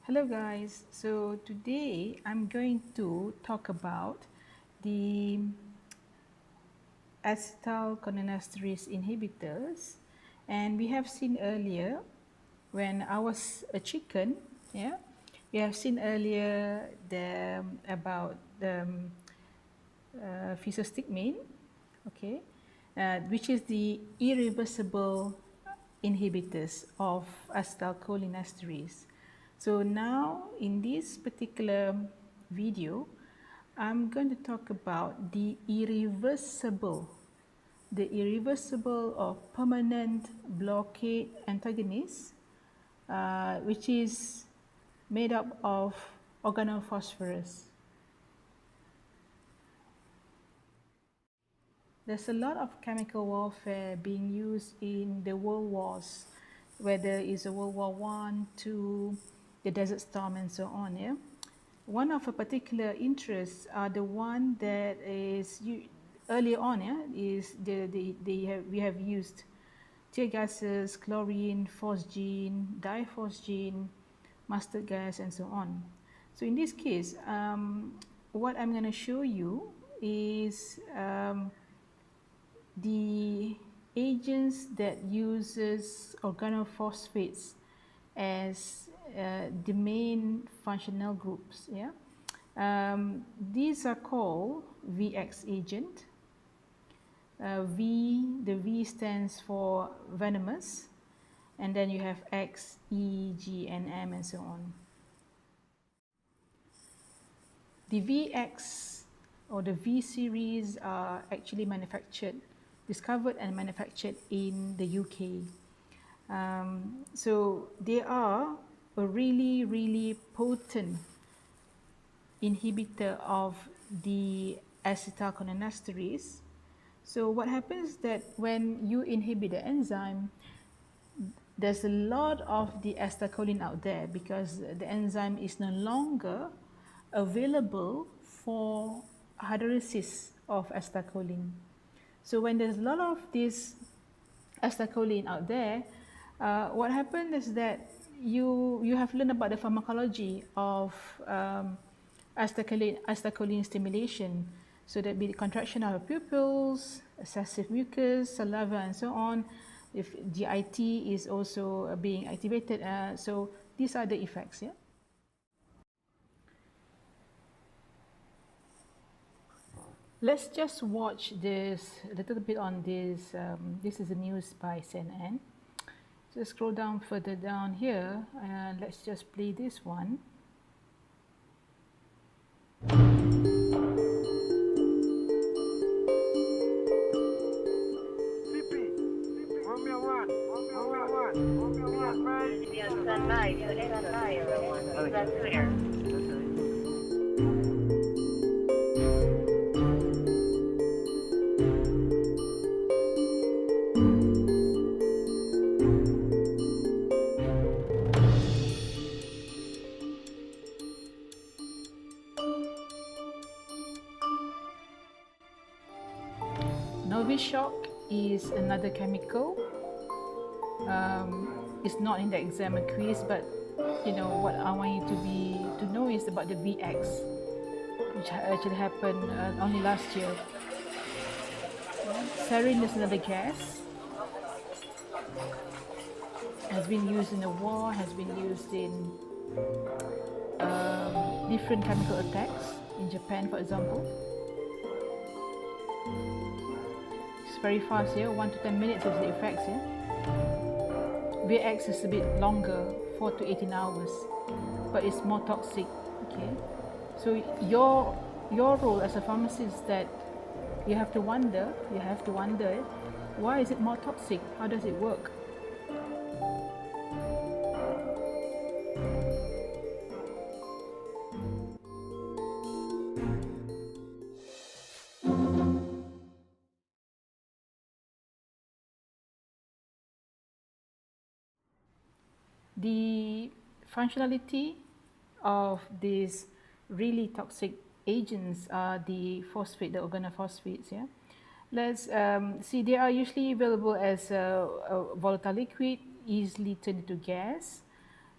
Hello guys, so today I'm going to talk about the acetylcholinesterase inhibitors, and we have seen earlier when I was a chicken, we have seen earlier about the physostigmine, okay, which is the irreversible inhibitors of acetylcholinesterase. So now in this particular video, I'm going to talk about the irreversible or permanent blockade antagonist, which is made up of organophosphorus. There's a lot of chemical warfare being used in the world wars, whether it's a World War I, II, the Desert Storm, and so on. Yeah, one of a particular interest are the one that is early on. Yeah, is we have used tear gases, chlorine, phosgene, diphosgene, mustard gas, and so on. So in this case, what I'm going to show you is the agents that uses organophosphates as the main functional groups. Yeah, these are called VX agent. The V stands for venomous, and then you have X, E, G, and M, and so on. The VX or the V series are actually discovered and manufactured in the UK. So they are a really potent inhibitor of the acetylcholinesterase. So what happens is that when you inhibit the enzyme, there's a lot of the acetylcholine out there because the enzyme is no longer available for hydrolysis of acetylcholine. So when there's a lot of this acetylcholine out there, what happens is that you have learned about the pharmacology of acetylcholine stimulation. So that be the contraction of pupils, excessive mucus, saliva, and so on. If GIT is also being activated, so these are the effects. Yeah. Let's just watch this a little bit on this. This is the news by CNN. Just scroll down further down here, and let's just play this one. Novishock is another chemical. It's not in the exam quiz, but what I want you to know is about the VX, which actually happened only last year. Sarin is another gas. Has been used in the war, has been used in different chemical attacks in Japan, for example. It's very fast here, 1 to 10 minutes is the effects here. VX is a bit longer, 4 to 18 hours, but it's more toxic. Okay, so your role as a pharmacist is that you have to wonder, why is it more toxic? How does it work? The functionality of these really toxic agents are the organophosphates. Yeah, let's see. They are usually available as a volatile liquid, easily turned into gas.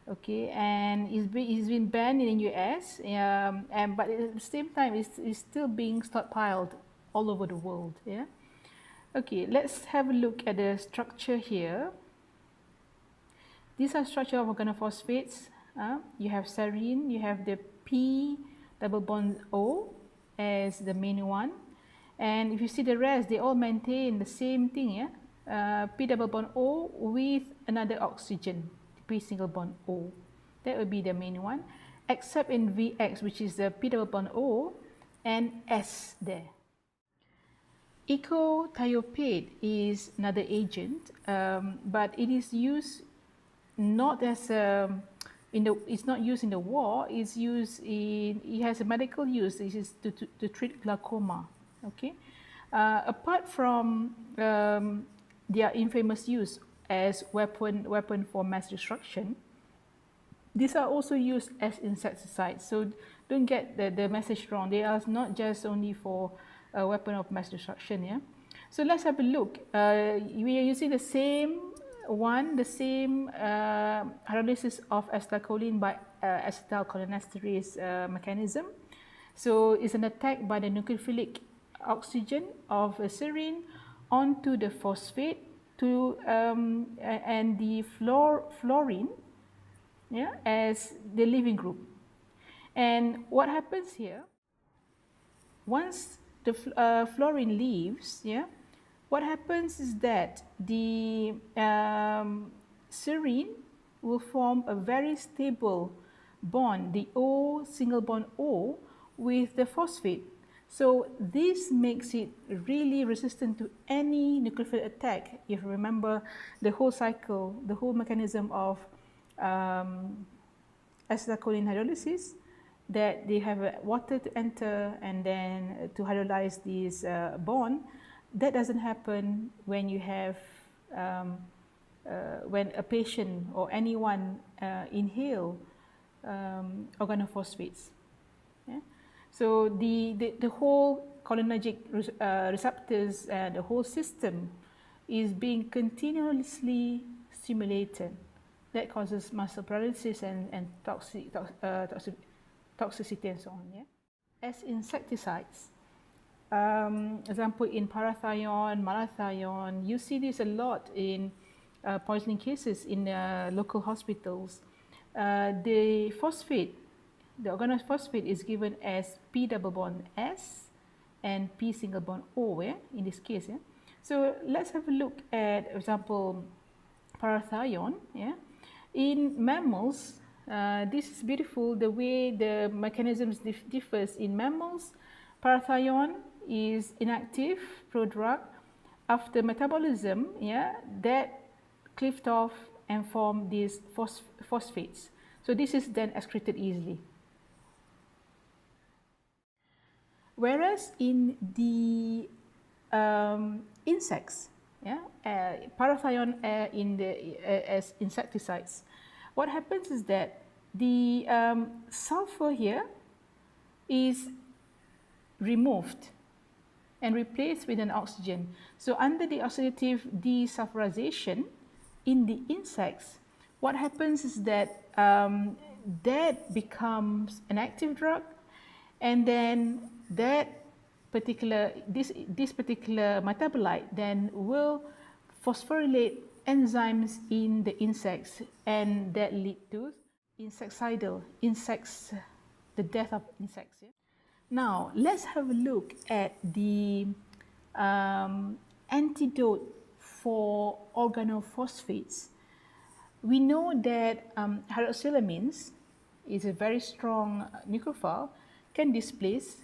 Okay, and it's been banned in the US, but at the same time, it's still being stockpiled all over the world. Yeah. Okay, let's have a look at the structure here. These are structure of organophosphates. You have serine, you have the P double bond O as the main one. And if you see the rest, they all maintain the same thing, yeah? P double bond O with another oxygen, P single bond O. That would be the main one, except in VX, which is the P double bond O and S there. Ecothiophate is another agent, but it is used not as it's not used in the war. It's used in, it has a medical use. This is to treat glaucoma. Okay, apart from their infamous use as weapon for mass destruction, these are also used as insecticides. So don't get the message wrong. They are not just only for a weapon of mass destruction. Yeah. So let's have a look. We are using the same hydrolysis of acetylcholine by acetylcholinesterase mechanism. So it's an attack by the nucleophilic oxygen of a serine onto the phosphate to and the fluorine, yeah, as the leaving group. And what happens here, once the fluorine leaves, yeah, what happens is that the serine will form a very stable bond, the O single bond O, with the phosphate. So this makes it really resistant to any nucleophilic attack. If you remember the whole cycle, the whole mechanism of acetylcholine hydrolysis, that they have water to enter and then to hydrolyze this bond. That doesn't happen when you have when a patient or anyone inhale organophosphates. Yeah? So the whole cholinergic receptors, the whole system is being continuously stimulated. That causes muscle paralysis and toxicity and so on. Yeah? As insecticides, example in parathion, malathion, you see this a lot in poisoning cases in local hospitals. The phosphate, the organophosphate is given as P double bond S and P single bond O, yeah, in this case. Yeah? So let's have a look at, for example, parathion. Yeah? In mammals, this is beautiful, the way the mechanisms differs in mammals. Parathion is inactive prodrug. After metabolism, yeah, that cleaved off and form these phosphates. So this is then excreted easily. Whereas in the insects, yeah, parathion as insecticides, what happens is that the sulfur here is removed and replaced with an oxygen. So under the oxidative desulfurization in the insects, what happens is that that becomes an active drug, and then that particular this particular metabolite then will phosphorylate enzymes in the insects, and that lead to the death of insects. Yeah? Now let's have a look at the antidote for organophosphates. We know that hydroxylamines is a very strong nucleophile, can displace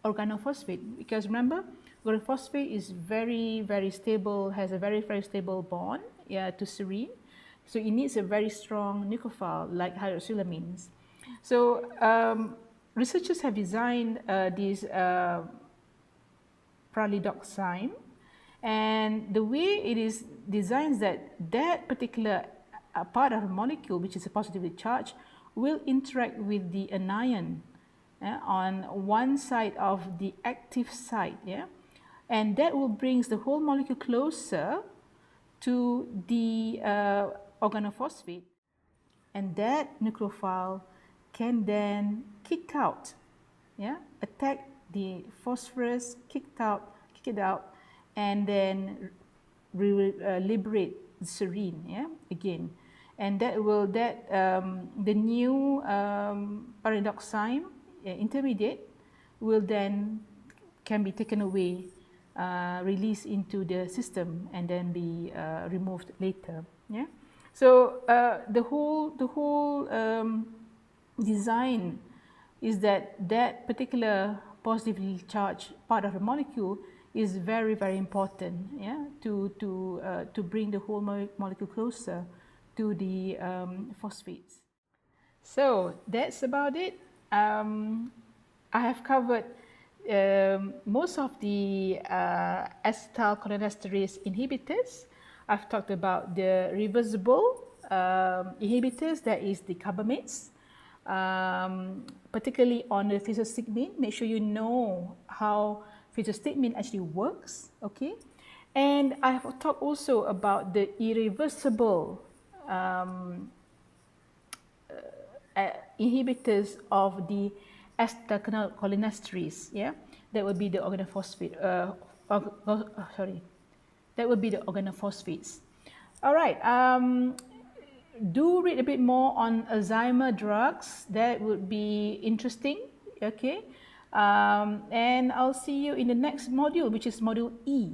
organophosphate, because remember, organophosphate is very stable, has a very stable bond, yeah, to serine, so it needs a very strong nucleophile like hydroxylamines. So researchers have designed this pralidoxime, and the way it is designed is that particular part of the molecule, which is a positively charged, will interact with the anion on one side of the active site, yeah, and that will bring the whole molecule closer to the organophosphate. and that nucleophile can then kick out, attack the phosphorus, kick it out, and then liberate the serine, again, and the new pyridoxine intermediate will then can be taken away, released into the system, and then be removed later. So the whole design is that particular positively charged part of the molecule is very, very important, to bring the whole molecule closer to the phosphates. So that's about it. I have covered most of the acetylcholinesterase inhibitors. I've talked about the reversible inhibitors, that is the carbamates, particularly on the physostigmine. Make sure you know how physostigmine actually works, okay? And I have talked also about the irreversible inhibitors of the acetylcholinesterase, that would be the organophosphate. That would be the organophosphates. All right. Do read a bit more on Alzheimer drugs. That would be interesting. Okay. And I'll see you in the next module, which is module E.